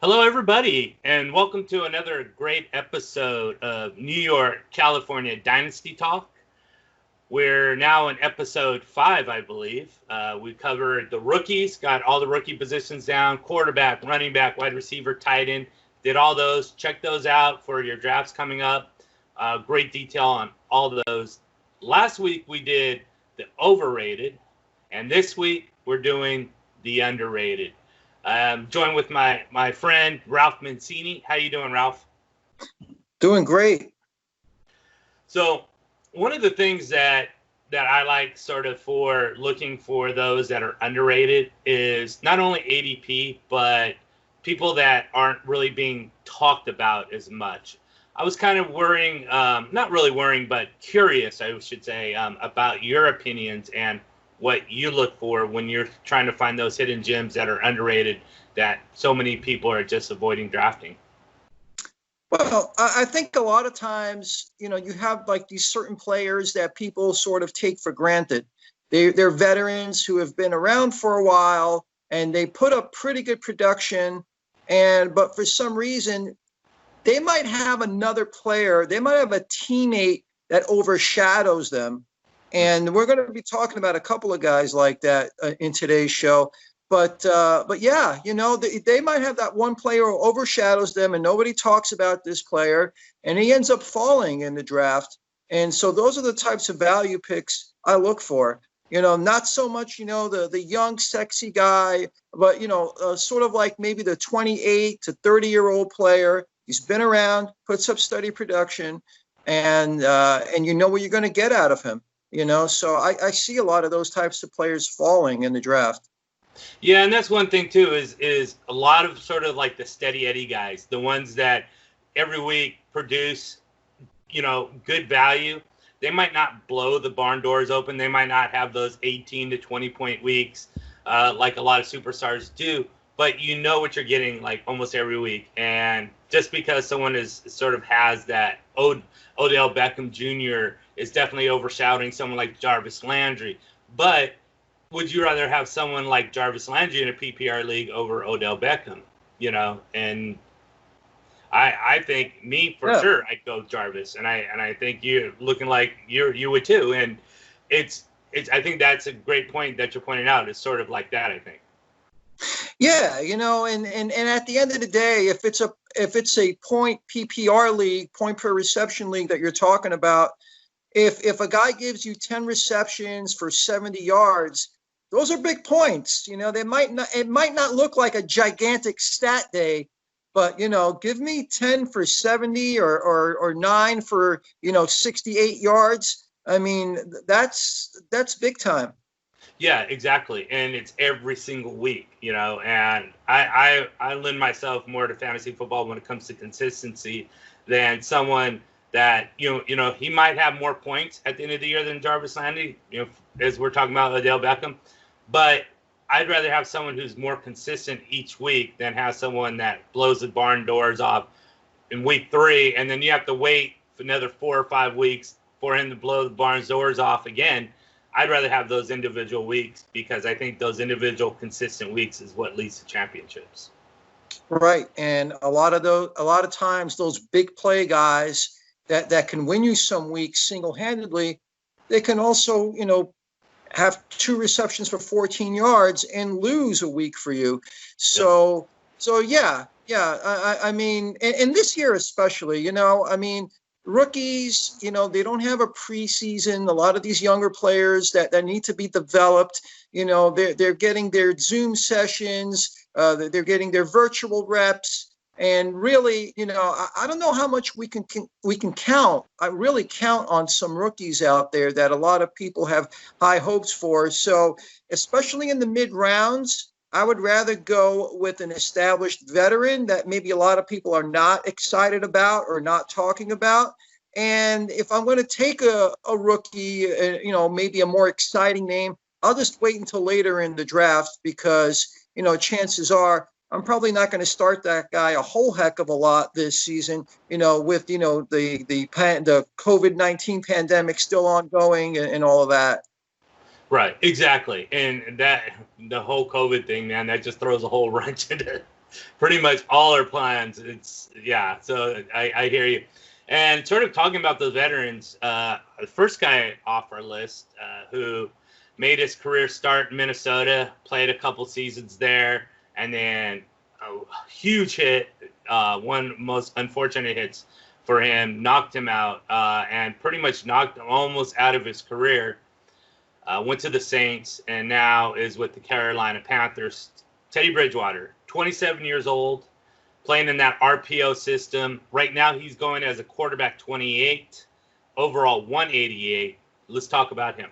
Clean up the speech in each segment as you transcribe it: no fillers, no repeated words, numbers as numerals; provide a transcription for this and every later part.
Hello, everybody, and welcome to another great episode of New York, California Dynasty Talk. We're now in episode 5, I believe. We covered the rookies, got all the rookie positions down, quarterback, running back, wide receiver, tight end, did all those. Check those out for your drafts coming up. Great detail on all those. Last week, we did the overrated, and this week, we're doing the underrated. Joined with my friend Ralph Mancini. How you doing, Ralph? Doing great. So one of the things that I like sort of for looking for those that are underrated is not only ADP, but people that aren't really being talked about as much. I was kind of worrying, not really worrying, but curious, I should say, about your opinions and what you look for when you're trying to find those hidden gems that are underrated that so many people are just avoiding drafting. Well, I think a lot of times, you have like these certain players that people sort of take for granted. They're veterans who have been around for a while and they put up pretty good production. But for some reason, they might have another player. They might have a teammate that overshadows them. And we're going to be talking about a couple of guys like that in today's show. But yeah, they might have that one player who overshadows them and nobody talks about this player and he ends up falling in the draft. And so those are the types of value picks I look for. Not so much, the young, sexy guy, but, sort of like maybe the 28 to 30-year-old player. He's been around, puts up steady production, and you know what you're going to get out of him. So I see a lot of those types of players falling in the draft. Yeah, and that's one thing too is a lot of sort of like the steady Eddie guys, the ones that every week produce, good value. They might not blow the barn doors open. They might not have those 18 to 20 point weeks like a lot of superstars do, but you know what you're getting like almost every week. And just because someone has that Odell Beckham Jr. is definitely overshadowing someone like Jarvis Landry. But would you rather have someone like Jarvis Landry in a PPR league over Odell Beckham? And I think sure I'd go Jarvis, and I think you're looking like you would too. And it's I think that's a great point that you're pointing out. It's sort of like that, I think. Yeah, and at the end of the day, if it's a point PPR league, point per reception league that you're talking about, if a guy gives you 10 receptions for 70 yards, those are big points. It might not look like a gigantic stat day, but give me 10 for 70 or 9 for 68 yards. I mean, that's big time. Yeah, exactly. And it's every single week, and I lend myself more to fantasy football when it comes to consistency than someone that, he might have more points at the end of the year than Jarvis Landry, as we're talking about Odell Beckham. But I'd rather have someone who's more consistent each week than have someone that blows the barn doors off in week 3. And then you have to wait for another 4 or 5 weeks for him to blow the barn doors off again. I'd rather have those individual weeks because I think those individual consistent weeks is what leads to championships. Right. And a lot of times those big play guys that can win you some weeks single-handedly, they can also, have 2 receptions for 14 yards and lose a week for you. So yeah. I mean, and this year especially, rookies, they don't have a preseason. A lot of these younger players that need to be developed, they're getting their Zoom sessions, they're getting their virtual reps. And really, I don't know how much we can count. I really count on some rookies out there that a lot of people have high hopes for. So especially in the mid rounds, I would rather go with an established veteran that maybe a lot of people are not excited about or not talking about. And if I'm going to take a rookie, maybe a more exciting name, I'll just wait until later in the draft because, chances are I'm probably not going to start that guy a whole heck of a lot this season, with, the COVID-19 pandemic still ongoing and all of that. Right, exactly. And that the whole COVID thing, man, that just throws a whole wrench into pretty much all our plans. So I hear you. And sort of talking about those veterans, the first guy off our list who made his career start in Minnesota, played a couple seasons there, and then a huge hit, one most unfortunate hits for him, knocked him out and pretty much knocked him almost out of his career. Went to the Saints and now is with the Carolina Panthers. Teddy Bridgewater, 27 years old, playing in that RPO system. Right now he's going as a quarterback 28, overall 188. Let's talk about him.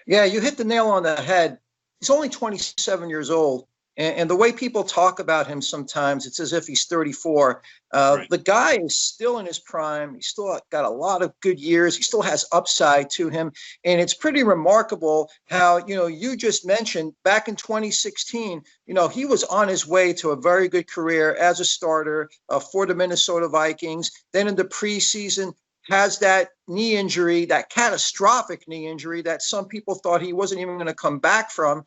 Yeah, you hit the nail on the head. He's only 27 years old. And the way people talk about him sometimes, it's as if he's 34. Right. The guy is still in his prime. He's still got a lot of good years. He still has upside to him. And it's pretty remarkable how, you just mentioned back in 2016, he was on his way to a very good career as a starter for the Minnesota Vikings. Then in the preseason, has that knee injury, that catastrophic knee injury that some people thought he wasn't even going to come back from.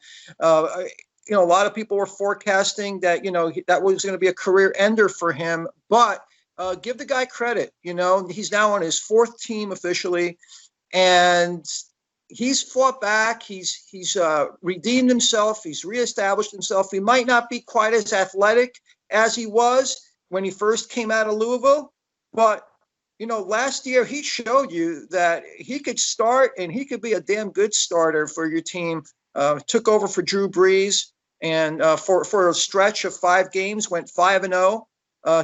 A lot of people were forecasting that, that was going to be a career ender for him. But give the guy credit. He's now on his fourth team officially, and he's fought back. He's redeemed himself. He's reestablished himself. He might not be quite as athletic as he was when he first came out of Louisville, but last year he showed you that he could start and he could be a damn good starter for your team. Took over for Drew Brees, and for a stretch of 5 games went 5-0.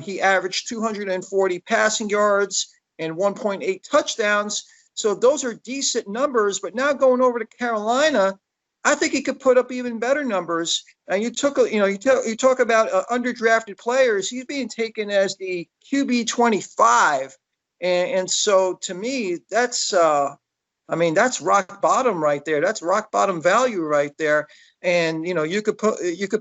He averaged 240 passing yards and 1.8 touchdowns. So those are decent numbers. But now going over to Carolina, I think he could put up even better numbers. And you talk about underdrafted players. He's being taken as the QB 25, and so to me that's. That's rock bottom right there. That's rock bottom value right there. And, you could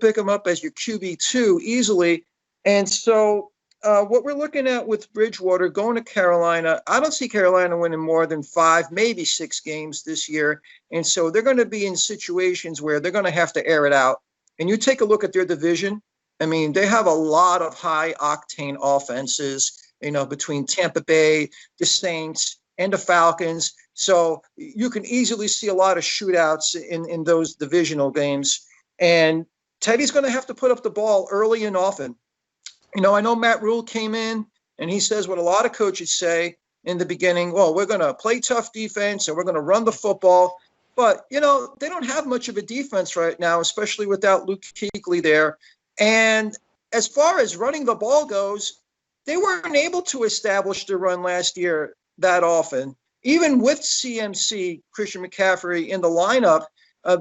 pick him up as your QB2 easily. And so what we're looking at with Bridgewater going to Carolina, I don't see Carolina winning more than 5, maybe 6 games this year. And so they're going to be in situations where they're going to have to air it out. And you take a look at their division. They have a lot of high octane offenses, between Tampa Bay, the Saints, and the Falcons. So you can easily see a lot of shootouts in those divisional games. And Teddy's going to have to put up the ball early and often. I know Matt Rule came in and he says what a lot of coaches say in the beginning, well, we're going to play tough defense and we're going to run the football. But, they don't have much of a defense right now, especially without Luke Kuechly there. And as far as running the ball goes, they weren't able to establish the run last year that often. Even with CMC, Christian McCaffrey in the lineup,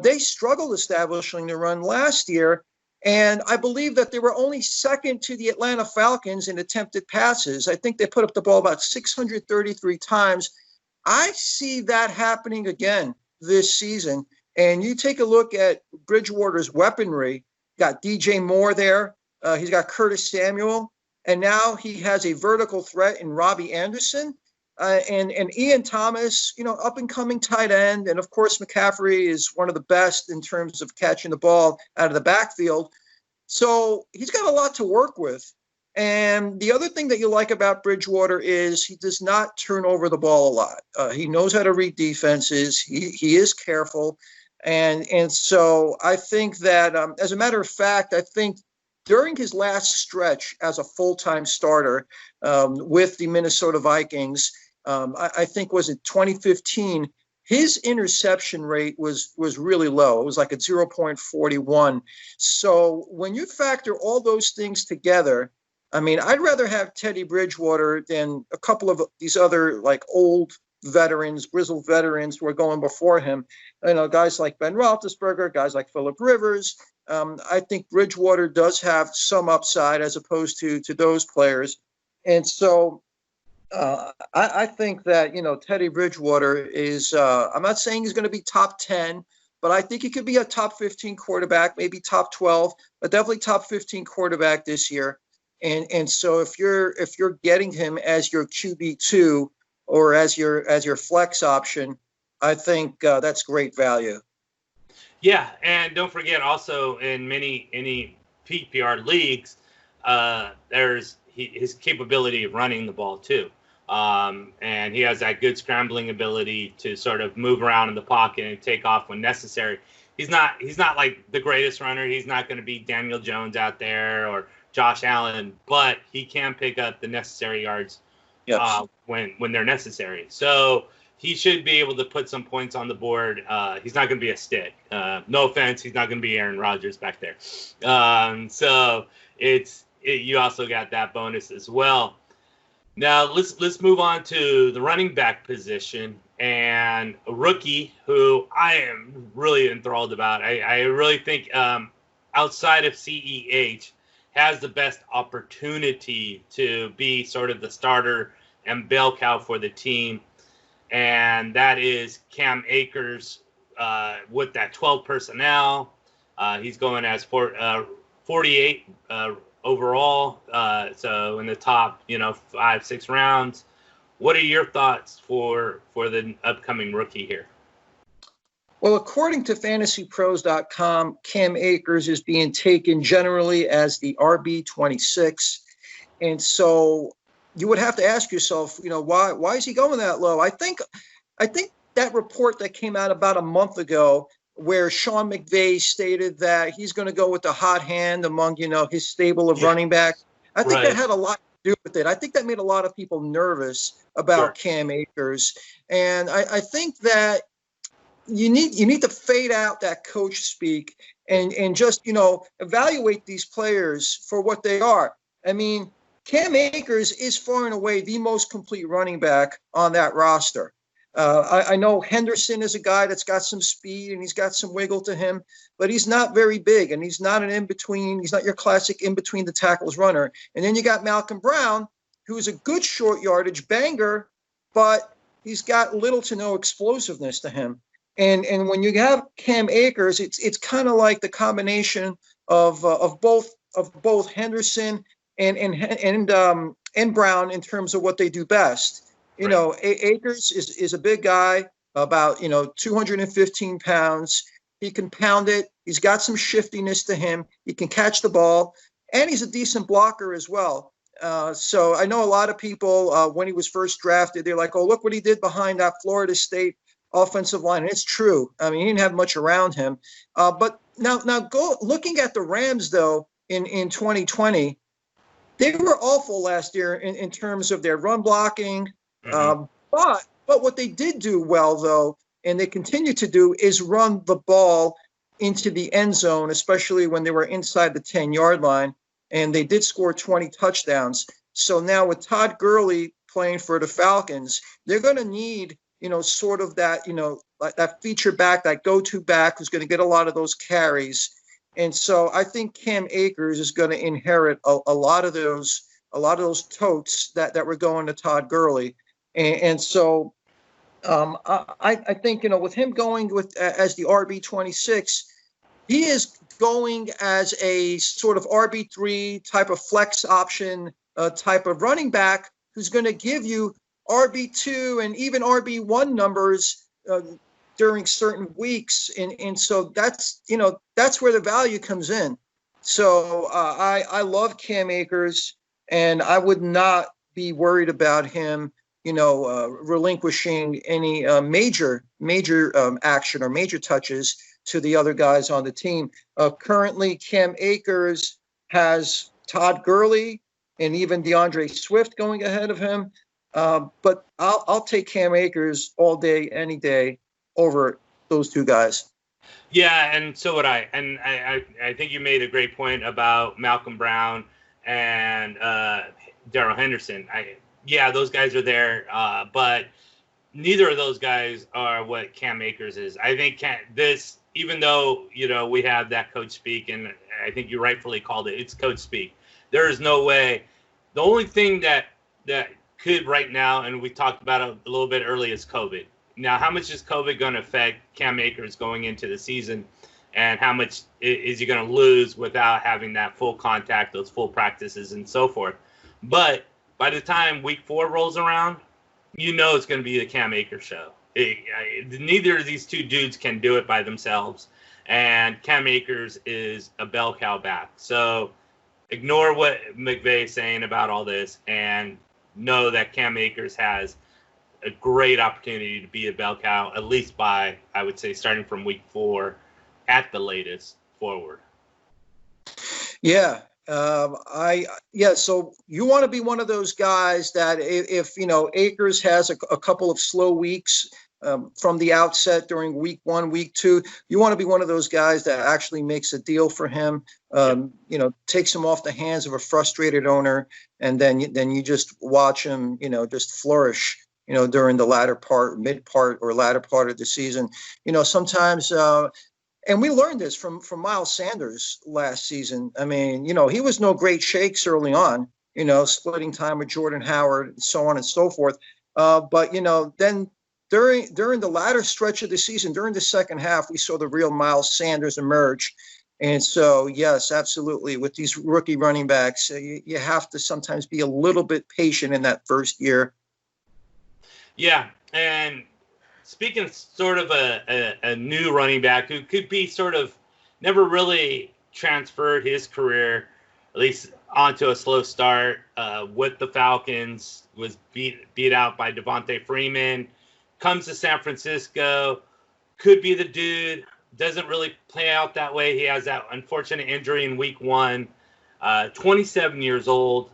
they struggled establishing the run last year. And I believe that they were only second to the Atlanta Falcons in attempted passes. I think they put up the ball about 633 times. I see that happening again this season. And you take a look at Bridgewater's weaponry. Got DJ Moore there. He's got Curtis Samuel. And now he has a vertical threat in Robbie Anderson. And Ian Thomas, up and coming tight end. And of course, McCaffrey is one of the best in terms of catching the ball out of the backfield. So he's got a lot to work with. And the other thing that you like about Bridgewater is he does not turn over the ball a lot. He knows how to read defenses. He is careful. And so I think that, as a matter of fact, I think during his last stretch as a full-time starter with the Minnesota Vikings, I think was in 2015, his interception rate was really low. It was like at 0.41. So when you factor all those things together, I'd rather have Teddy Bridgewater than a couple of these other old veterans, grizzled veterans who are going before him. Guys like Ben Roethlisberger, guys like Phillip Rivers. I think Bridgewater does have some upside as opposed to those players. And so I think that, Teddy Bridgewater is, I'm not saying he's going to be top 10, but I think he could be a top 15 quarterback, maybe top 12, but definitely top 15 quarterback this year. And so if you're getting him as your QB2 or as your flex option, I think that's great value. Yeah, and don't forget also in any PPR leagues, there's his capability of running the ball too. And he has that good scrambling ability to sort of move around in the pocket and take off when necessary. He's not like the greatest runner. He's not going to be Daniel Jones out there or Josh Allen, but he can pick up the necessary yards when they're necessary. So he should be able to put some points on the board. He's not going to be a stick. No offense, he's not going to be Aaron Rodgers back there. So you also got that bonus as well. Now let's move on to the running back position and a rookie who I am really enthralled about. I really think outside of CEH has the best opportunity to be sort of the starter and bell cow for the team, and that is Cam Akers with that 12 personnel. He's going as 48 overall, so in the top 5-6 rounds. What are your thoughts for the upcoming rookie here? Well, according to fantasypros.com, Cam Akers is being taken generally as the RB.26. And so you would have to ask yourself, why is he going that low? I think that report that came out about a month ago where Sean McVay stated that he's going to go with the hot hand among, his stable of running backs. I think that had a lot to do with it. I think that made a lot of people nervous about Cam Akers. And I think that you need to fade out that coach speak and just, evaluate these players for what they are. I mean, Cam Akers is far and away the most complete running back on that roster. I know Henderson is a guy that's got some speed and he's got some wiggle to him, but he's not very big and he's not an in-between. He's not your classic in-between the tackles runner. And then you got Malcolm Brown, who's a good short yardage banger, but he's got little to no explosiveness to him. And when you have Cam Akers, it's kind of like the combination of both Henderson and Brown in terms of what they do best. Akers is a big guy, about 215 pounds. He can pound it. He's got some shiftiness to him. He can catch the ball, and he's a decent blocker as well. So I know a lot of people when he was first drafted, they're like, "Oh, look what he did behind that Florida State offensive line." And it's true. I mean, he didn't have much around him. But now go looking at the Rams though in 2020, they were awful last year in terms of their run blocking. But what they did do well, though, and they continue to do, is run the ball into the end zone, especially when they were inside the 10-yard line. And they did score 20 touchdowns. So now with Todd Gurley playing for the Falcons, they're going to need, sort of that, like that feature back, that go-to back who's going to get a lot of those carries. And so I think Cam Akers is going to inherit a lot of those totes that were going to Todd Gurley. And so I think, with him going as the RB.26, he is going as a sort of RB3 type of flex option type of running back who's going to give you RB2 and even RB1 numbers during certain weeks. And so that's where the value comes in. So I love Cam Akers, and I would not be worried about him relinquishing any major action or major touches to the other guys on the team. Currently, Cam Akers has Todd Gurley and even DeAndre Swift going ahead of him. But I'll take Cam Akers all day, any day over those two guys. Yeah, and so would I. And I think you made a great point about Malcolm Brown and Darrell Henderson. Yeah, those guys are there, but neither of those guys are what Cam Akers is. I think even though, we have that coach speak, and I think you rightfully called it's coach speak, there is no way. The only thing that could right now, and we talked about it a little bit earlier, is COVID. Now, how much is COVID going to affect Cam Akers going into the season, and how much is he going to lose without having that full contact, those full practices, and so forth? But by the time week 4 rolls around, it's going to be the Cam Akers show. Neither of these two dudes can do it by themselves. and Cam Akers is a bell cow back. So ignore what McVay is saying about all this and know that Cam Akers has a great opportunity to be a bell cow, at least by, I would say, starting from week 4 at the latest forward. Yeah. So you want to be one of those guys that if Akers has a couple of slow weeks from the outset during week 1, week 2, you want to be one of those guys that actually makes a deal for him, takes him off the hands of a frustrated owner, and then you just watch him, just flourish, during the mid part or latter part of the season. Sometimes, and we learned this from Miles Sanders last season. I mean, he was no great shakes early on, splitting time with Jordan Howard and so on and so forth. But then during the latter stretch of the season, during the second half, we saw the real Miles Sanders emerge. And so, yes, absolutely. With these rookie running backs, you have to sometimes be a little bit patient in that first year. Yeah, and speaking of sort of a new running back who could be sort of never really transferred his career, at least onto a slow start with the Falcons, was beat out by Devontae Freeman, comes to San Francisco, could be the dude, doesn't really play out that way. He has that unfortunate injury in week 1, 27 years old,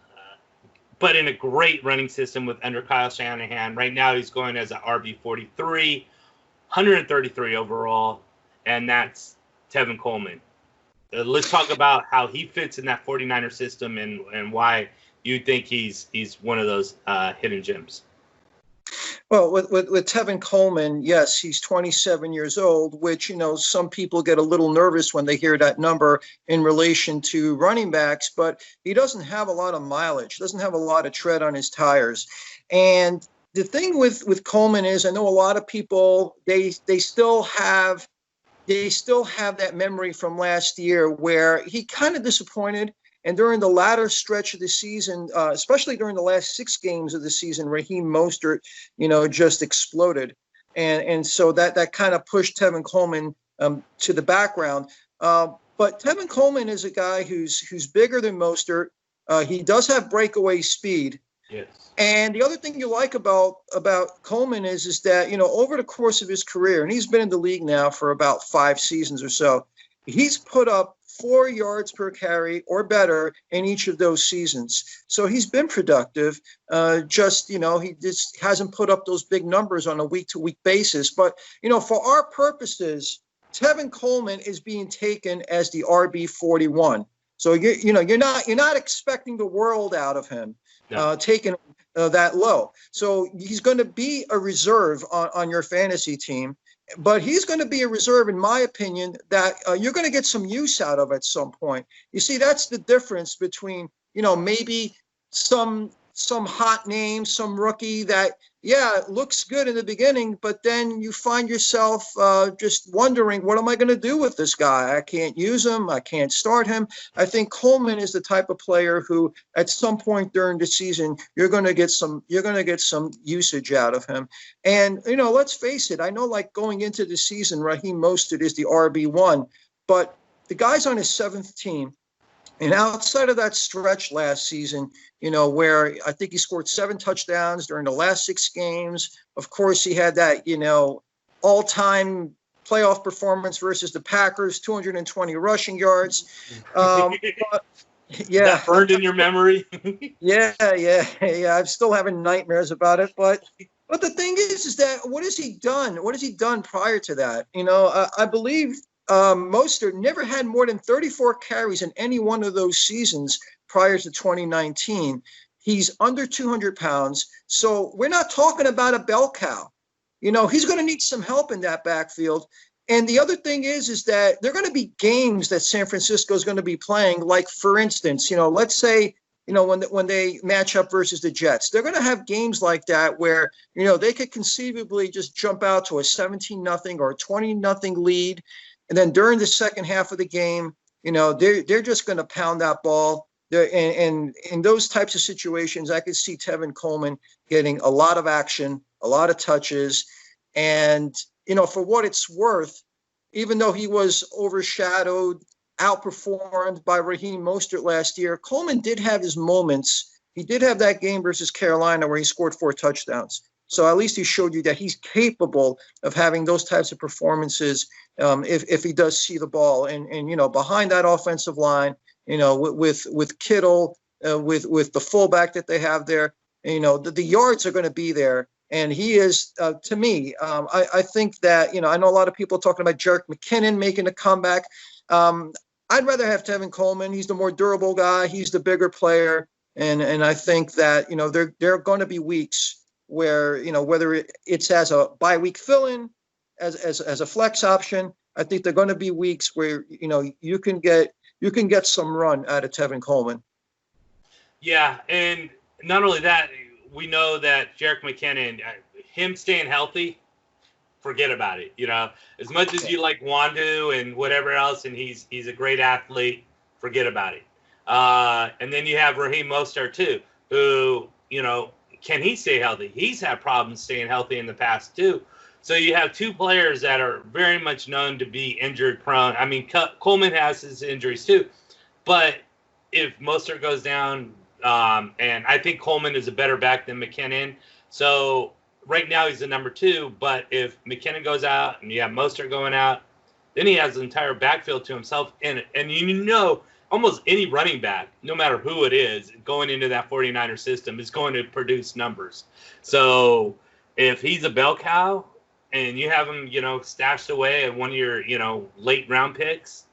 but in a great running system under Kyle Shanahan. Right now he's going as an RB.43, 133 overall, and that's Tevin Coleman. Let's talk about how he fits in that 49er system and why you think he's one of those hidden gems. Well, with Tevin Coleman, yes, he's 27 years old, which, some people get a little nervous when they hear that number in relation to running backs, but he doesn't have a lot of mileage, doesn't have a lot of tread on his tires. And the thing with Coleman is, I know a lot of people, they still have that memory from last year where he kind of disappointed. And during the latter stretch of the season, especially during the last 6 games of the season, Raheem Mostert, just exploded. And so that kind of pushed Tevin Coleman to the background. But Tevin Coleman is a guy who's bigger than Mostert. He does have breakaway speed. Yes. And the other thing you like about Coleman is that, over the course of his career, and he's been in the league now for about 5 seasons or so, he's put up 4 yards per carry or better in each of those seasons. So he's been productive. He just hasn't put up those big numbers on a week-to-week basis. But, for our purposes, Tevin Coleman is being taken as the RB.41. So you're not expecting the world out of him, taking that low. So he's going to be a reserve on your fantasy team. But he's going to be a reserve, in my opinion, that you're going to get some use out of at some point. You see, that's the difference between, maybe some hot name, some rookie that, looks good in the beginning, but then you find yourself just wondering, what am I going to do with this guy? I can't use him. I can't start him. I think Coleman is the type of player who, at some point during the season, you're going to get some usage out of him. And, let's face it. I know, like, going into the season, Raheem Mostert is the RB1, but the guy's on his 7th team. And outside of that stretch last season, where I think he scored 7 touchdowns during the last 6 games. Of course, he had that, all-time playoff performance versus the Packers, 220 rushing yards. But, yeah. That burned in your memory? Yeah. I'm still having nightmares about it. But the thing is that what has he done? What has he done prior to that? I believe Mostert never had more than 34 carries in any one of those seasons prior to 2019. He's under 200 pounds. So we're not talking about a bell cow. He's going to need some help in that backfield. And the other thing is that there are going to be games that San Francisco is going to be playing. Like, for instance, let's say, when they match up versus the Jets, they're going to have games like that where, they could conceivably just jump out to a 17-0 or a 20-0 lead. And then during the second half of the game, they're just going to pound that ball. And in those types of situations, I could see Tevin Coleman getting a lot of action, a lot of touches. And, for what it's worth, even though he was overshadowed, outperformed by Raheem Mostert last year, Coleman did have his moments. He did have that game versus Carolina where he scored 4 touchdowns. So at least he showed you that he's capable of having those types of performances if he does see the ball. And you know, behind that offensive line, you know, with Kittle, with the fullback that they have there, you know, the yards are going to be there. And he is, to me, I think that, you know, I know a lot of people talking about Jerick McKinnon making a comeback. I'd rather have Tevin Coleman. He's the more durable guy. He's the bigger player. And I think that, you know, there are going to be weeks where, you know, whether it's as a bye week fill-in, as a flex option, I think there are going to be weeks where, you know, you can get some run out of Tevin Coleman. Yeah, and not only that, we know that Jerick McKinnon, him staying healthy, forget about it. You know, as much as you like Wandu and whatever else, and he's a great athlete, forget about it. And then you have Raheem Mostert too, who, you know, can he stay healthy? He's had problems staying healthy in the past too. So you have 2 players that are very much known to be injured prone. I mean, Coleman has his injuries too, but if Mostert goes down, and I think Coleman is a better back than McKinnon. So right now he's the number 2, but if McKinnon goes out and you have Mostert going out, then he has the entire backfield to himself. And you know, almost any running back, no matter who it is, going into that 49er system is going to produce numbers. So if he's a bell cow and you have him, you know, stashed away at one of your, you know, late round picks,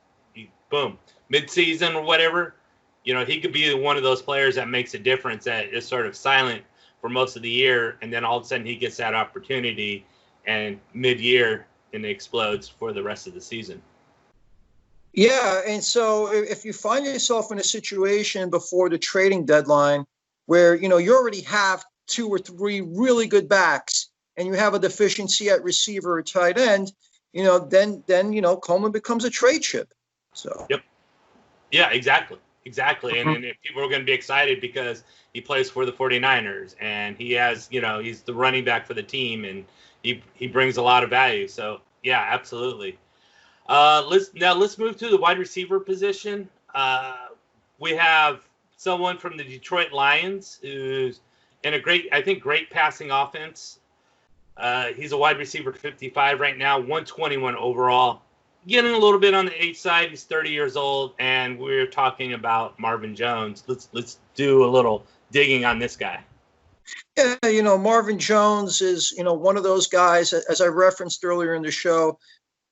boom, mid-season or whatever, you know, he could be one of those players that makes a difference, that is sort of silent for most of the year, and then all of a sudden he gets that opportunity and mid-year and it explodes for the rest of the season. Yeah, and so if you find yourself in a situation before the trading deadline where, you know, you already have 2 or 3 really good backs and you have a deficiency at receiver or tight end, you know, then you know, Coleman becomes a trade chip. So yep. Yeah, exactly. And people are going to be excited because he plays for the 49ers and he has, you know, he's the running back for the team and he brings a lot of value. So yeah, absolutely. Let's move to the wide receiver position. We have someone from the Detroit Lions who's in a great passing offense. He's a wide receiver 55 right now, 121 overall. Getting a little bit on the age side. He's 30 years old, and we're talking about Marvin Jones. Let's do a little digging on this guy. Yeah, you know, Marvin Jones is, you know, one of those guys, as I referenced earlier in the show,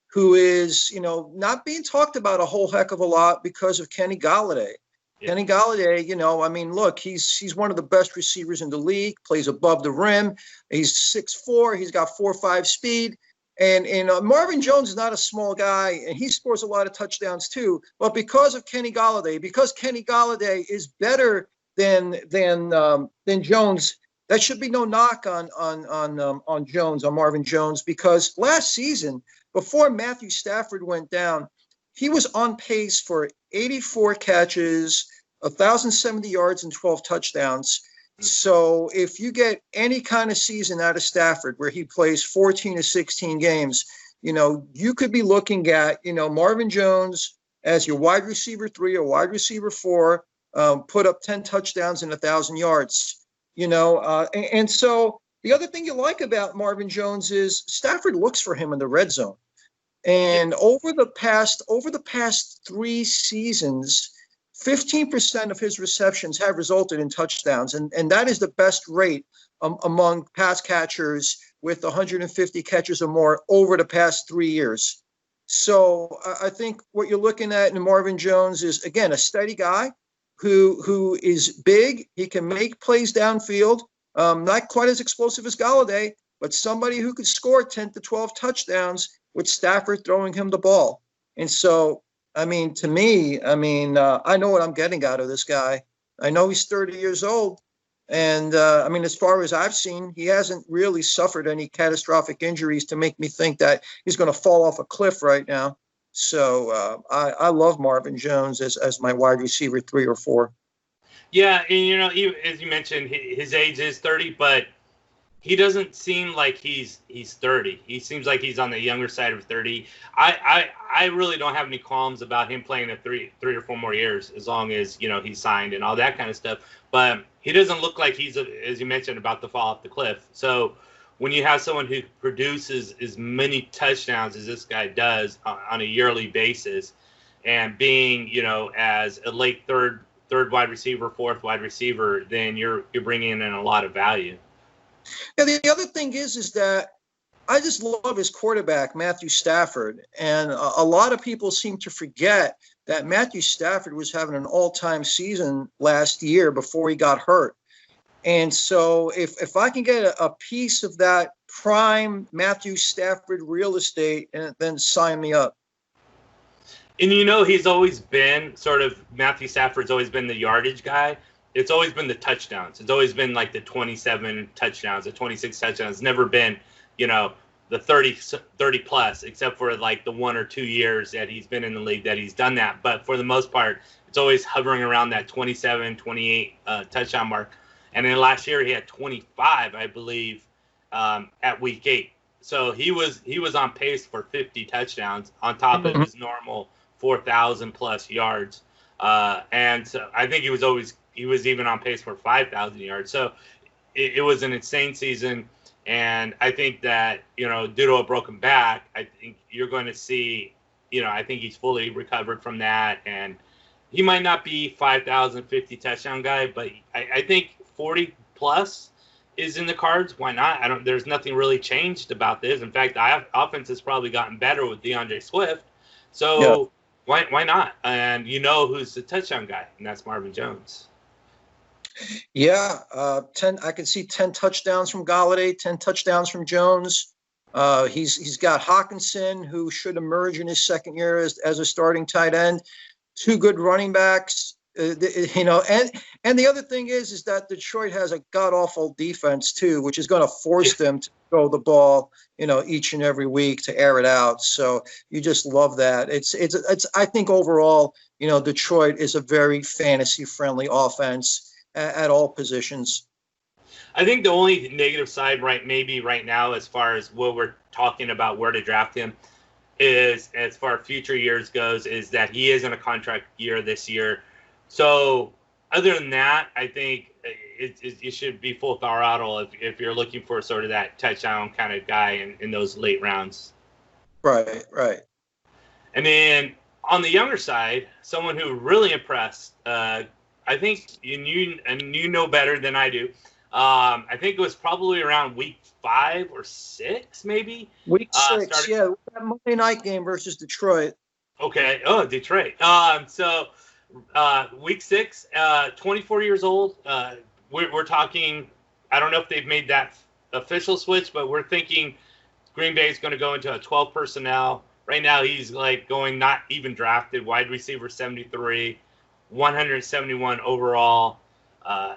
who is, you know, not being talked about a whole heck of a lot because of Kenny Golladay. Yeah. Kenny Golladay, you know, I mean, look, he's one of the best receivers in the league, plays above the rim. He's 6'4", he's got 4.5 speed. And Marvin Jones is not a small guy, and he scores a lot of touchdowns too. But because of Kenny Golladay, because Kenny Golladay is better than Jones, that should be no knock on Jones, on Marvin Jones, because last season, before Matthew Stafford went down, he was on pace for 84 catches, 1,070 yards, and 12 touchdowns. So if you get any kind of season out of Stafford where he plays 14 to 16 games, you know, you could be looking at, you know, Marvin Jones as your wide receiver 3 or wide receiver 4, put up 10 touchdowns and 1,000 yards, you know. And so the other thing you like about Marvin Jones is Stafford looks for him in the red zone. And over the past 3 seasons, 15% of his receptions have resulted in touchdowns, and that is the best rate among pass catchers with 150 catches or more over the past 3 years. So I think what you're looking at in Marvin Jones is, again, a steady guy who is big. He can make plays downfield, not quite as explosive as Golladay, but somebody who could score 10 to 12 touchdowns with Stafford throwing him the ball. And so, I mean, to me, I know what I'm getting out of this guy. I know he's 30 years old. And, I mean, as far as I've seen, he hasn't really suffered any catastrophic injuries to make me think that he's going to fall off a cliff right now. So I love Marvin Jones as my wide receiver 3 or 4. Yeah, and, you know, as you mentioned, his age is 30, but he doesn't seem like he's 30. He seems like he's on the younger side of 30. I really don't have any qualms about him playing a three or four more years, as long as, you know, he's signed and all that kind of stuff. But he doesn't look like he's, as you mentioned, about to fall off the cliff. So when you have someone who produces as many touchdowns as this guy does on a yearly basis, and being, you know, as a late third wide receiver, fourth wide receiver, then you're bringing in a lot of value. Yeah, the other thing is that I just love his quarterback, Matthew Stafford. And a lot of people seem to forget that Matthew Stafford was having an all-time season last year before he got hurt. And so if I can get a piece of that prime Matthew Stafford real estate, then sign me up. And, you know, he's always been sort of, Matthew Stafford's always been the yardage guy. It's always been the touchdowns. It's always been like the 27 touchdowns, the 26 touchdowns. It's never been, you know, the 30 plus, except for like the 1 or 2 years that he's been in the league that he's done that. But for the most part, it's always hovering around that 27, 28 touchdown mark. And then last year he had 25, I believe, at week 8. So he was on pace for 50 touchdowns on top of his normal 4,000 plus yards. And so I think he was even on pace for 5,000 yards. So it was an insane season. And I think that, you know, due to a broken back, I think you're going to see, you know, I think he's fully recovered from that. And he might not be 5,000, 50 touchdown guy, but I think 40 plus is in the cards. Why not? There's nothing really changed about this. In fact, the offense has probably gotten better with DeAndre Swift. So why not? And you know who's the touchdown guy, and that's Marvin Jones. Yeah, 10. I can see 10 touchdowns from Golladay, 10 touchdowns from Jones. He's got Hawkinson, who should emerge in his second year as a starting tight end. 2 good running backs. You know, and the other thing is that Detroit has a god awful defense too, which is going to force them to throw the ball, you know, each and every week to air it out. So you just love that. It's I think overall, you know, Detroit is a very fantasy friendly offense at all positions. I think the only negative side right now, as far as what we're talking about where to draft him, is as far as future years goes, is that he is in a contract year this year. So other than that, I think it should be full throttle if you're looking for sort of that touchdown kind of guy in those late rounds. Right. And then on the younger side, someone who really impressed, I think you know better than I do. I think it was probably around week 5 or 6, maybe. Week 6, yeah. That Monday night game versus Detroit. Okay. Oh, Detroit. So week 6, 24 years old. We're talking, I don't know if they've made that official switch, but we're thinking Green Bay is going to go into a 12 personnel. Right now, he's like going not even drafted, wide receiver 73, 171 overall,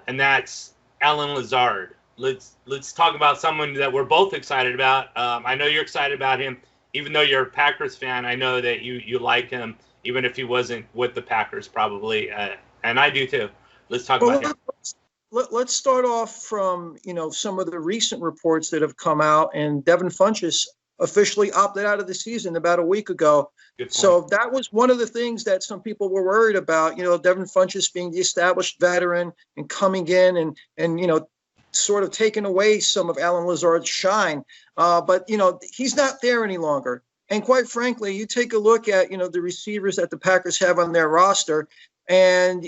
and that's Allen Lazard. Let's talk about someone that we're both excited about. I know you're excited about him, even though you're a Packers fan. I know that you like him, even if he wasn't with the Packers, probably, and I do too. Let's talk about him. Let's start off from, you know, some of the recent reports that have come out, and Devin Funchess officially opted out of the season about a week ago. So that was one of the things that some people were worried about, you know, Devin Funchess being the established veteran and coming in and you know, sort of taking away some of Allen Lazard's shine. But, you know, he's not there any longer. And quite frankly, you take a look at, you know, the receivers that the Packers have on their roster, and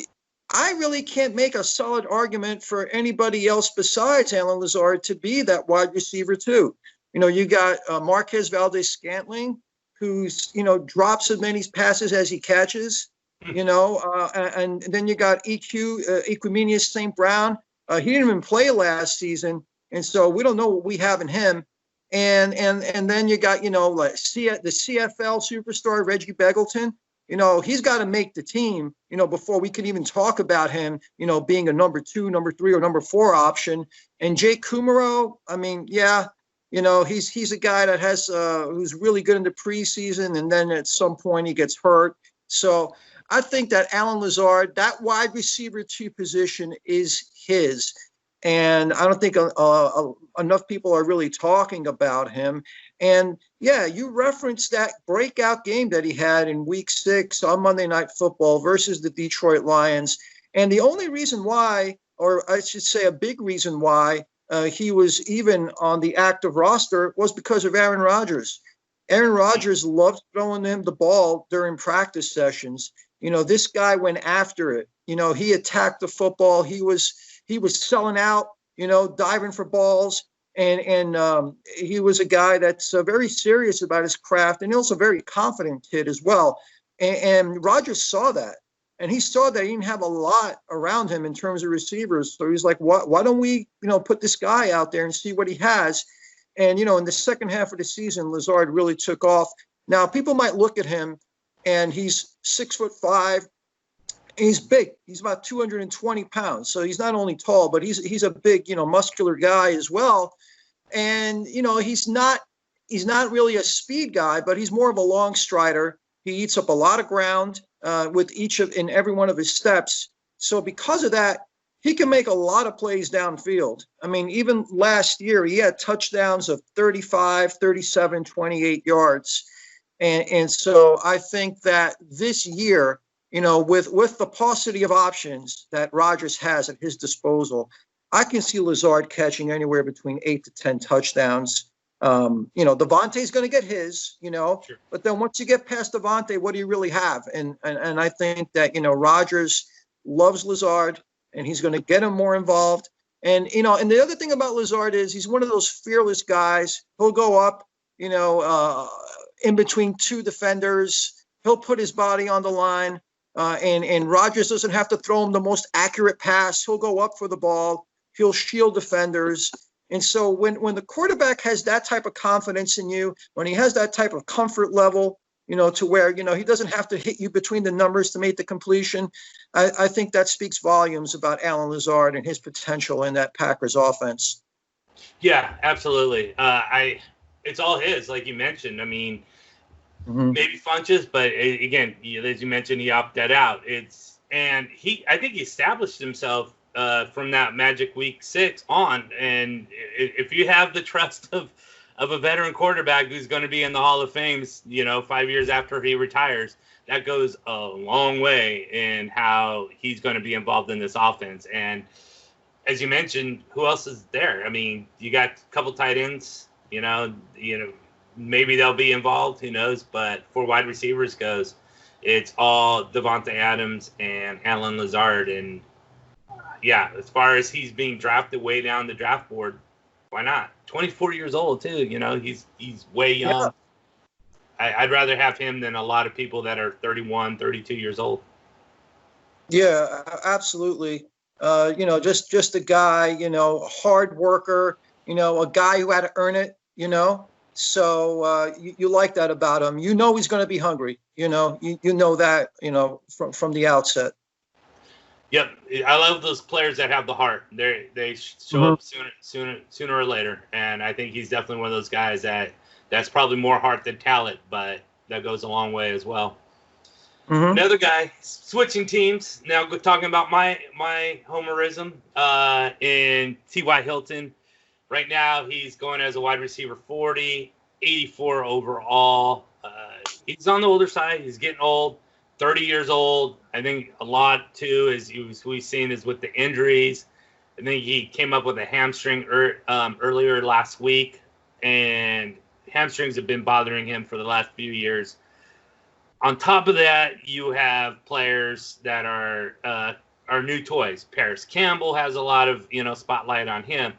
I really can't make a solid argument for anybody else besides Allen Lazard to be that wide receiver too. You know, you got Marquez Valdes-Scantling, who's, you know, drops as many passes as he catches, you know, and then you got Equimenius St. Brown. He didn't even play last season, and so we don't know what we have in him. And then you got, you know, like the CFL superstar Reggie Begelton. You know, he's got to make the team, you know, before we can even talk about him, you know, being a number 2, number 3, or number 4 option. And Jake Kumaro, I mean, yeah, you know, he's a guy that has who's really good in the preseason, and then at some point he gets hurt. So I think that Allen Lazard, that wide receiver 2 position, is his. and I don't think enough people are really talking about him. And yeah, you referenced that breakout game that he had in Week 6 on Monday Night Football versus the Detroit Lions. And the only reason why, or I should say a big reason why, he was even on the active roster was because of Aaron Rodgers. Aaron Rodgers loved throwing him the ball during practice sessions. This guy went after it. He attacked the football. He was selling out, diving for balls. And he was a guy that's very serious about his craft, and also a very confident kid as well. And Rodgers saw that. And he saw that he didn't have a lot around him in terms of receivers. So he's like, why don't we, put this guy out there and see what he has? And, in the second half of the season, Lazard really took off. Now, people might look at him, and he's 6'5". He's big. He's about 220 pounds. So he's not only tall, but he's a big, muscular guy as well. And, he's not really a speed guy, but he's more of a long strider. He eats up a lot of ground with in every one of his steps. So because of that, he can make a lot of plays downfield. I mean, even last year, he had touchdowns of 35, 37, 28 yards. And so I think that this year, with the paucity of options that Rodgers has at his disposal, I can see Lazard catching anywhere between 8 to 10 touchdowns. Devontae's going to get his, Sure. But then once you get past Devontae, what do you really have? And I think that, Rodgers loves Lazard, and he's going to get him more involved. And, and the other thing about Lazard is he's one of those fearless guys. He'll go up, in between two defenders. He'll put his body on the line. And Rodgers doesn't have to throw him the most accurate pass. He'll go up for the ball. He'll shield defenders. And so when the quarterback has that type of confidence in you, when he has that type of comfort level, to where, he doesn't have to hit you between the numbers to make the completion, I think that speaks volumes about Allen Lazard and his potential in that Packers offense. Yeah, absolutely. It's all his, like you mentioned. I mean, maybe Funches, but again, as you mentioned, he opted out. I think he established himself from that magic Week 6 on. And if you have the trust of a veteran quarterback who's going to be in the Hall of Fame, 5 years after he retires, that goes a long way in how he's going to be involved in this offense. And as you mentioned, who else is there? I mean, you got a couple tight ends, maybe they'll be involved, who knows? But for wide receivers goes, it's all Devontae Adams and Allen Lazard. And yeah, as far as he's being drafted way down the draft board, why not? 24 years old too, he's way young. Yeah. I'd rather have him than a lot of people that are 31, 32 years old. Yeah, absolutely. Just a guy, hard worker, a guy who had to earn it, So you like that about him. He's going to be hungry. You know that, from the outset. Yep, I love those players that have the heart. They show up sooner or later, and I think he's definitely one of those guys that's probably more heart than talent, but that goes a long way as well. Another guy switching teams now. Talking about my homerism in T.Y. Hilton. Right now, he's going as a wide receiver 40, 84 overall. He's on the older side. He's getting old, 30 years old. I think a lot, too, we've seen is with the injuries. I think he came up with a hamstring earlier last week, and hamstrings have been bothering him for the last few years. On top of that, you have players that are new toys. Paris Campbell has a lot of spotlight on him.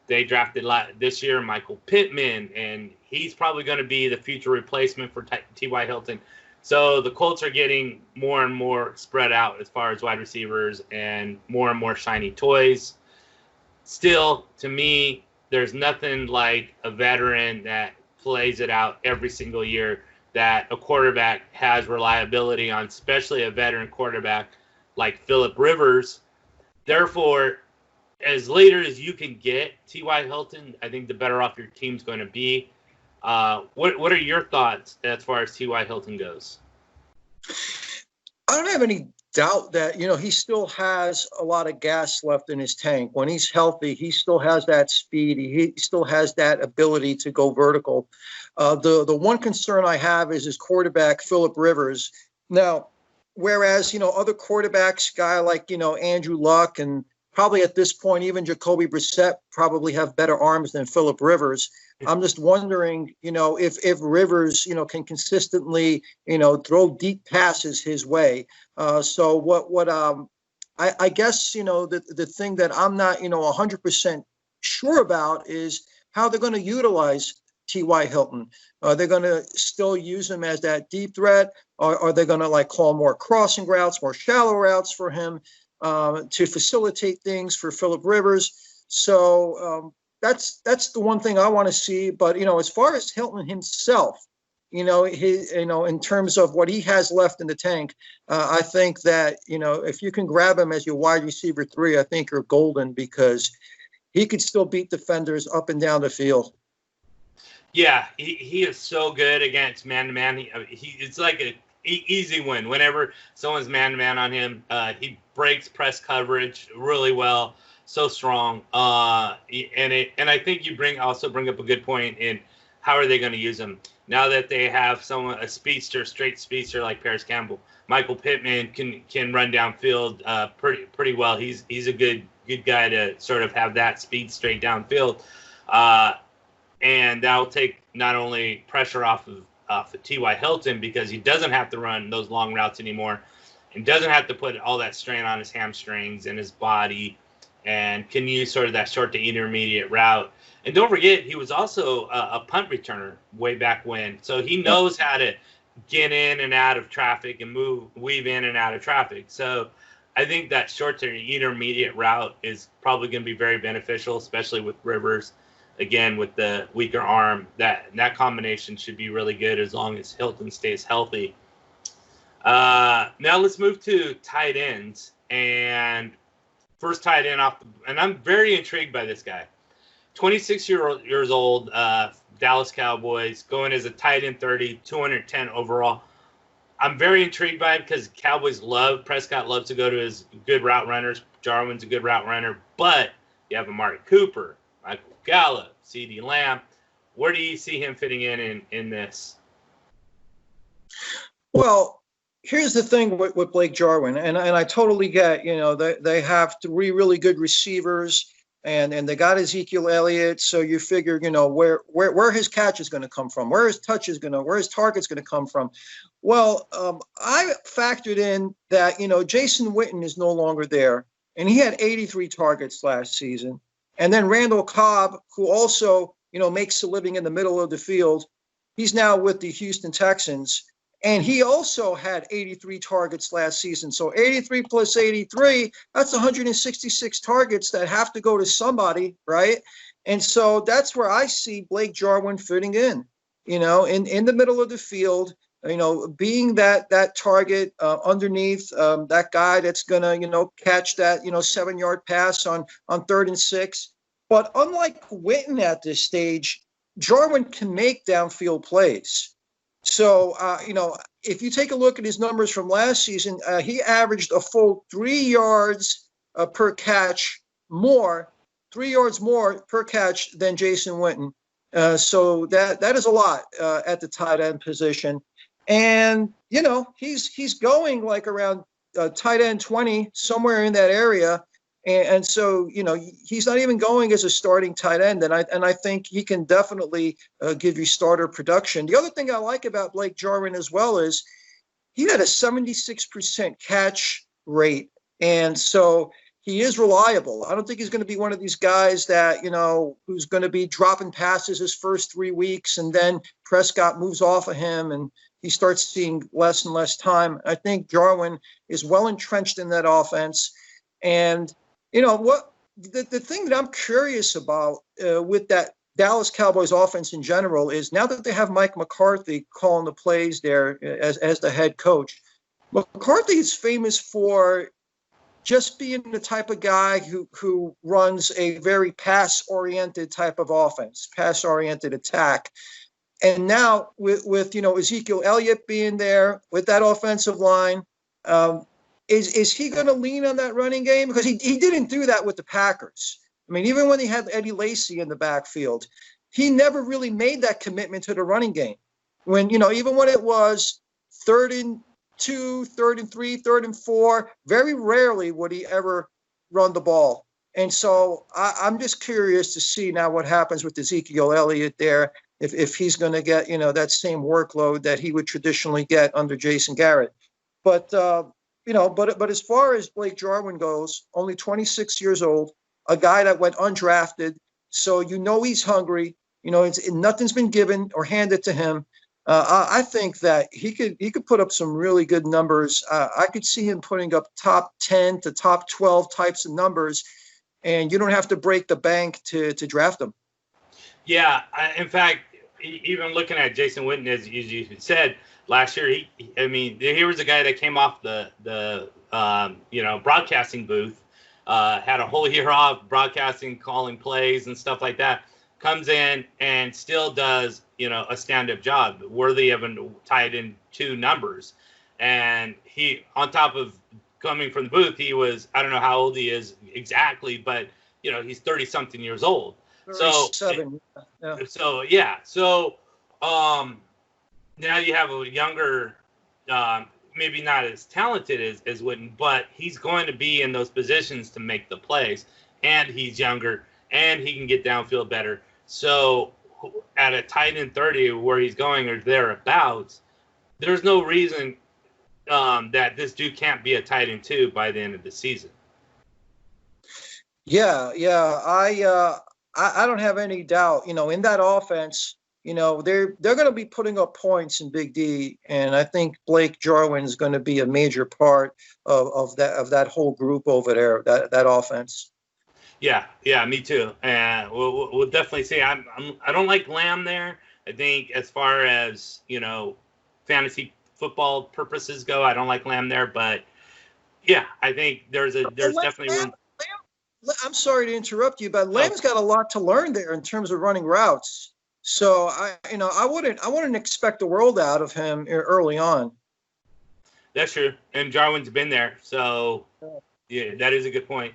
They drafted this year Michael Pittman, and he's probably going to be the future replacement for T.Y. Hilton. So the Colts are getting more and more spread out as far as wide receivers and more shiny toys. Still, to me, there's nothing like a veteran that plays it out every single year that a quarterback has reliability on, especially a veteran quarterback like Phillip Rivers. Therefore, as later as you can get T.Y. Hilton, I think the better off your team's going to be. What are your thoughts as far as T.Y. Hilton goes? I don't have any doubt that, he still has a lot of gas left in his tank. When he's healthy, he still has that speed. He still has that ability to go vertical. The one concern I have is his quarterback, Phillip Rivers. Now, whereas, other quarterbacks, guy like, Andrew Luck and probably at this point, even Jacoby Brissett probably have better arms than Phillip Rivers. I'm just wondering, if Rivers, can consistently, throw deep passes his way. So I guess, the thing that I'm not, 100% sure about is how they're going to utilize T.Y. Hilton. Are they going to still use him as that deep threat? Or are they going to call more crossing routes, more shallow routes for him to facilitate things for Phillip Rivers? So that's the one thing I want to see. But, as far as Hilton himself, in terms of what he has left in the tank, I think that, if you can grab him as your wide receiver 3, I think you're golden, because he could still beat defenders up and down the field. Yeah, he is so good against man-to-man. It's like an easy win. Whenever someone's man-to-man on him, he breaks press coverage really well, so strong. And I think you bring up a good point in how are they going to use him now that they have a straight speedster like Paris Campbell. Michael Pittman can run downfield pretty well. He's a good guy to sort of have that speed straight downfield. And that'll take not only pressure off of T.Y. Hilton, because he doesn't have to run those long routes anymore and doesn't have to put all that strain on his hamstrings and his body, and can use sort of that short to intermediate route. And don't forget, he was also a punt returner way back when. So he knows how to get in and out of traffic and weave in and out of traffic. So I think that short to intermediate route is probably going to be very beneficial, especially with Rivers. Again, with the weaker arm, that combination should be really good as long as Hilton stays healthy. Now let's move to tight ends. And first tight end and I'm very intrigued by this guy. 26 years old, Dallas Cowboys, going as a tight end 30, 210 overall. I'm very intrigued by him because Prescott loves to go to his good route runners. Jarwin's a good route runner, but you have Amari Cooper, Michael Gallup, CeeDee Lamb. Where do you see him fitting in this? Well, here's the thing with Blake Jarwin, and I totally get, they have 3 really good receivers, and they got Ezekiel Elliott, so you figure, where his catch is going to come from, where his target's going to come from. Well, I factored in that, Jason Witten is no longer there, and he had 83 targets last season. And then Randall Cobb, who also, makes a living in the middle of the field, he's now with the Houston Texans. And he also had 83 targets last season. So 83 plus 83, that's 166 targets that have to go to somebody, right? And so that's where I see Blake Jarwin fitting in, in the middle of the field, being that target underneath that guy that's going to, catch that, 7-yard pass on 3rd and 6. But unlike Witten at this stage, Jarwin can make downfield plays. So, if you take a look at his numbers from last season, he averaged a full 3 yards per catch more, 3 yards more per catch than Jason Witten. So that is a lot at the tight end position. And, he's going like around tight end 20, somewhere in that area. And so, he's not even going as a starting tight end. And I think he can definitely give you starter production. The other thing I like about Blake Jarwin as well is he had a 76% catch rate. And so he is reliable. I don't think he's going to be one of these guys that, who's going to be dropping passes his first 3 weeks and then Prescott moves off of him and he starts seeing less and less time. I think Jarwin is well entrenched in that offense. And, the thing that I'm curious about with that Dallas Cowboys offense in general is now that they have Mike McCarthy calling the plays there as the head coach, McCarthy is famous for just being the type of guy who runs a very pass-oriented type of offense, pass-oriented attack. And now with Ezekiel Elliott being there with that offensive line, is he going to lean on that running game? Because he didn't do that with the Packers. I mean, even when he had Eddie Lacy in the backfield, he never really made that commitment to the running game. When, even when it was 3rd and 2, 3rd and 3, 3rd and 4, very rarely would he ever run the ball. And so I'm just curious to see now what happens with Ezekiel Elliott there, if he's going to get, that same workload that he would traditionally get under Jason Garrett. But, but as far as Blake Jarwin goes, only 26 years old, a guy that went undrafted. So, he's hungry. Nothing's been given or handed to him. I think that he could put up some really good numbers. I could see him putting up top 10 to top 12 types of numbers, and you don't have to break the bank to draft him. Yeah, in fact, even looking at Jason Witten, as you said, last year, he was a guy that came off the broadcasting booth, had a whole year off broadcasting, calling plays and stuff like that, comes in and still does, a stand-up job worthy of a tight end 2 numbers. And he, on top of coming from the booth, he was, I don't know how old he is exactly, but, he's 30-something years old. 37. So now you have a younger, maybe not as talented as Witten, but he's going to be in those positions to make the plays, and he's younger, and he can get downfield better. So at a tight end 30 where he's going or thereabouts, there's no reason that this dude can't be a tight end 2 by the end of the season. Yeah. I don't have any doubt, in that offense, they're going to be putting up points in Big D, and I think Blake Jarwin is going to be a major part of that whole group over there, that offense. Yeah, me too. And we'll definitely see. I don't like Lamb there. I think as far as fantasy football purposes go, I don't like Lamb there. But yeah, I think there's definitely room. I'm sorry to interrupt you, but Lamb's got a lot to learn there in terms of running routes. So I wouldn't expect the world out of him early on. That's true, and Jarwin's been there, so yeah, that is a good point.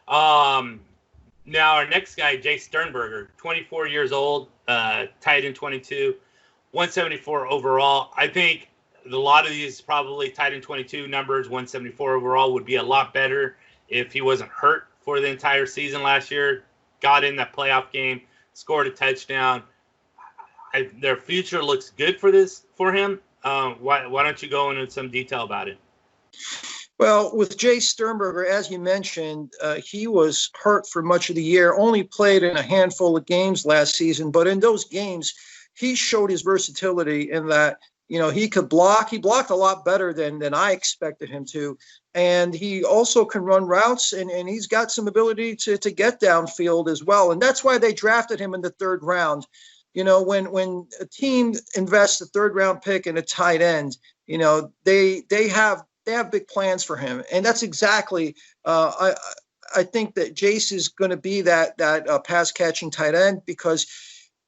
Now our next guy, Jace Sternberger, 24 years old, tight end 22, 174 overall. I think a lot of these probably tight end 22 numbers, 174 overall, would be a lot better if he wasn't hurt for the entire season last year. Got in that playoff game, scored a touchdown. Their future looks good for him. Why don't you go into some detail about it? Well, with Jace Sternberger, as you mentioned, he was hurt for much of the year, only played in a handful of games last season. But in those games, he showed his versatility in that, he could block. He blocked a lot better than I expected him to. And he also can run routes, and he's got some ability to get downfield as well. And that's why they drafted him in the 3rd round. When a team invests a 3rd-round pick in a tight end, they have big plans for him, and that's exactly. I think that Jace is going to be that pass-catching tight end because,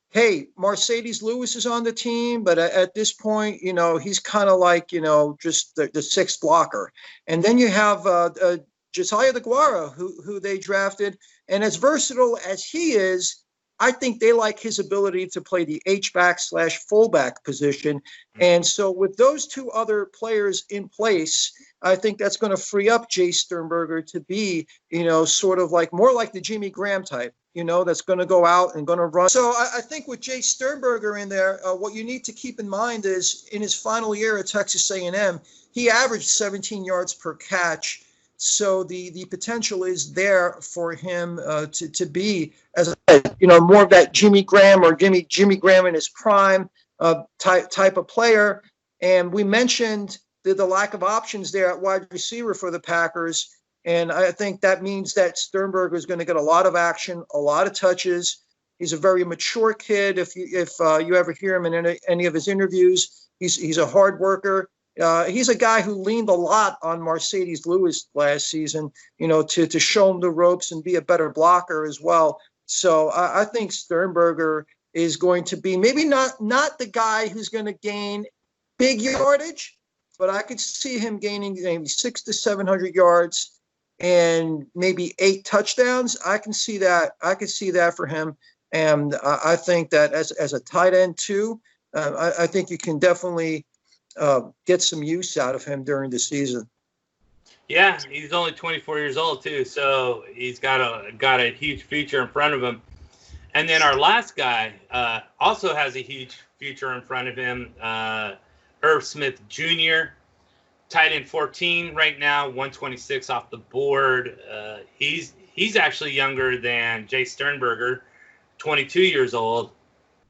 hey, Mercedes Lewis is on the team, but at this point, he's kind of like just the 6th blocker, and then you have Josiah DeGuara, who they drafted, and as versatile as he is, I think they like his ability to play the H-back/fullback position. And so with those 2 other players in place, I think that's going to free up Jace Sternberger to be, sort of like more like the Jimmy Graham type, that's going to go out and going to run. So I think with Jace Sternberger in there, what you need to keep in mind is in his final year at Texas A&M, he averaged 17 yards per catch. So the potential is there for him to be, as I said, more of that Jimmy Graham or Jimmy Graham in his prime type of player. And we mentioned the lack of options there at wide receiver for the Packers. And I think that means that Sternberger is going to get a lot of action, a lot of touches. He's a very mature kid. If you ever hear him in any of his interviews, he's a hard worker. He's a guy who leaned a lot on Mercedes Lewis last season, to show him the ropes and be a better blocker as well. So I think Sternberger is going to be maybe not the guy who's going to gain big yardage, but I could see him gaining maybe 600 to 700 yards and maybe 8 touchdowns. I can see that. I could see that for him. And I think that as a tight end too, I think you can definitely get some use out of him during the season. Yeah, he's only 24 years old too, so he's got a huge future in front of him. And then our last guy also has a huge future in front of him, Irv Smith Jr., tight end 14 right now, 126 off the board. He's actually younger than Jace Sternberger, 22 years old,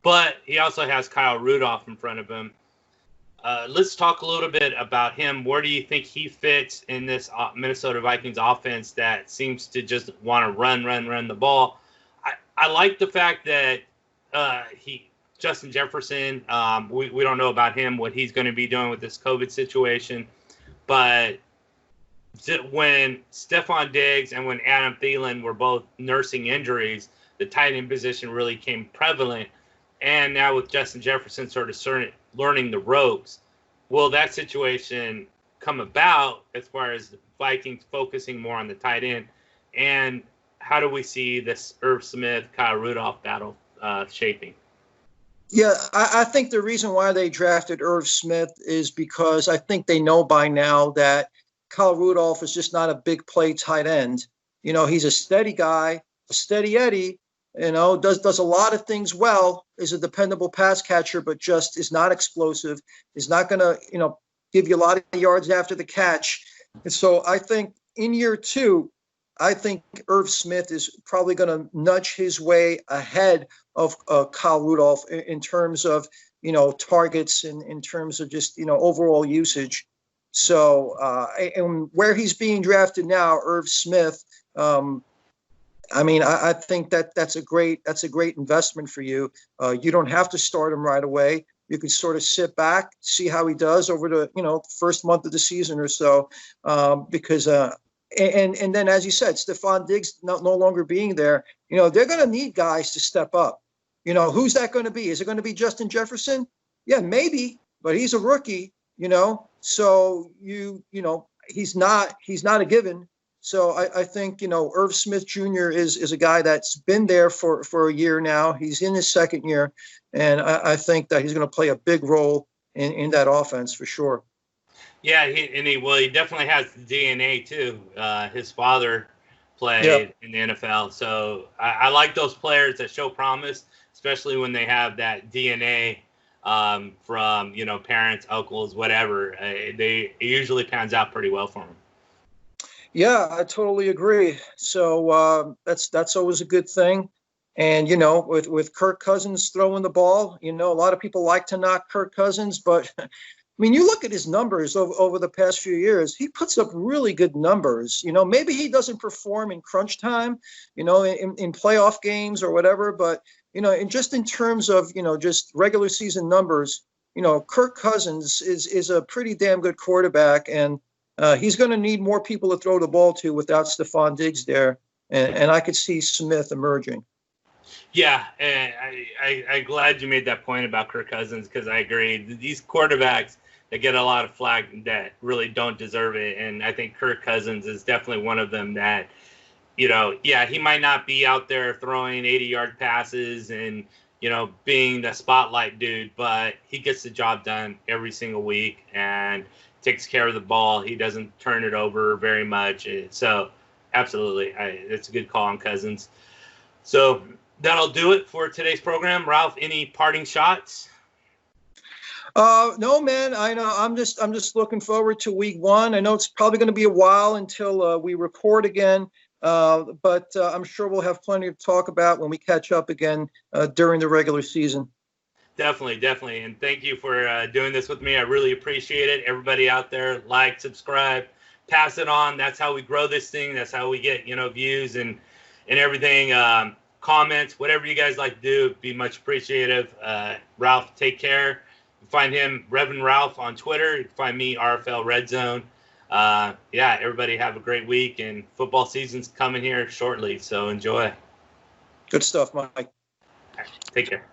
but he also has Kyle Rudolph in front of him. Let's talk a little bit about him. Where do you think he fits in this Minnesota Vikings offense that seems to just want to run the ball? I like the fact that Justin Jefferson, we don't know about him, what he's going to be doing with this COVID situation. But when Stephon Diggs and when Adam Thielen were both nursing injuries, the tight end position really came prevalent. And now with Justin Jefferson sort of learning the ropes, will that situation come about as far as the Vikings focusing more on the tight end? And how do we see this Irv Smith, Kyle Rudolph battle shaping? Yeah, I think the reason why they drafted Irv Smith is because I think they know by now that Kyle Rudolph is just not a big play tight end. You know, he's a steady guy, a steady Eddie, you know, does a lot of things well, is a dependable pass catcher, but just is not explosive, is not going to, you know, give you a lot of yards after the catch. And so I think in year 2, I think Irv Smith is probably going to nudge his way ahead of Kyle Rudolph in terms of, you know, targets and in terms of just, you know, overall usage. So, and where he's being drafted now, Irv Smith, I mean, I think that's a great investment for you. You don't have to start him right away. You can sort of sit back, see how he does over the, you know, first month of the season or so, because and then, as you said, Stephon Diggs no longer being there, you know, they're going to need guys to step up. You know, who's that going to be? Is it going to be Justin Jefferson? Yeah, maybe, but he's a rookie, you know, so you know, he's not a given. So I think, you know, Irv Smith Jr. is a guy that's been there for a year now. He's in his second year, and I think that he's going to play a big role in that offense for sure. Yeah, he definitely has the DNA too. His father played in the NFL, so I like those players that show promise, especially when they have that DNA from, you know, parents, uncles, whatever. It usually pans out pretty well for them. Yeah, I totally agree. So that's always a good thing. And, you know, with Kirk Cousins throwing the ball, you know, a lot of people like to knock Kirk Cousins, but I mean, you look at his numbers over the past few years, he puts up really good numbers. You know, maybe he doesn't perform in crunch time, you know, in playoff games or whatever, but, you know, and just in terms of, you know, just regular season numbers, you know, Kirk Cousins is a pretty damn good quarterback, and he's going to need more people to throw the ball to without Stephon Diggs there, and I could see Smith emerging. Yeah, and I'm glad you made that point about Kirk Cousins, because I agree. These quarterbacks that get a lot of flack that really don't deserve it, and I think Kirk Cousins is definitely one of them that, you know, yeah, he might not be out there throwing 80-yard passes and, you know, being the spotlight dude, but he gets the job done every single week and takes care of the ball. He doesn't turn it over very much. So, absolutely, it's a good call on Cousins. So that'll do it for today's program. Ralph, any parting shots? No, man. I know. I'm just looking forward to week 1. I know it's probably going to be a while until we record again, but I'm sure we'll have plenty to talk about when we catch up again during the regular season. Definitely. And thank you for doing this with me. I really appreciate it. Everybody out there, like, subscribe, pass it on. That's how we grow this thing. That's how we get, you know, views and everything. Comments, whatever you guys like to do, be much appreciative. Ralph, take care. You find him, Reverend Ralph, on Twitter. You can find me, RFL Red Zone. Yeah, everybody have a great week, and football season's coming here shortly, so enjoy. Good stuff, Mike. Take care.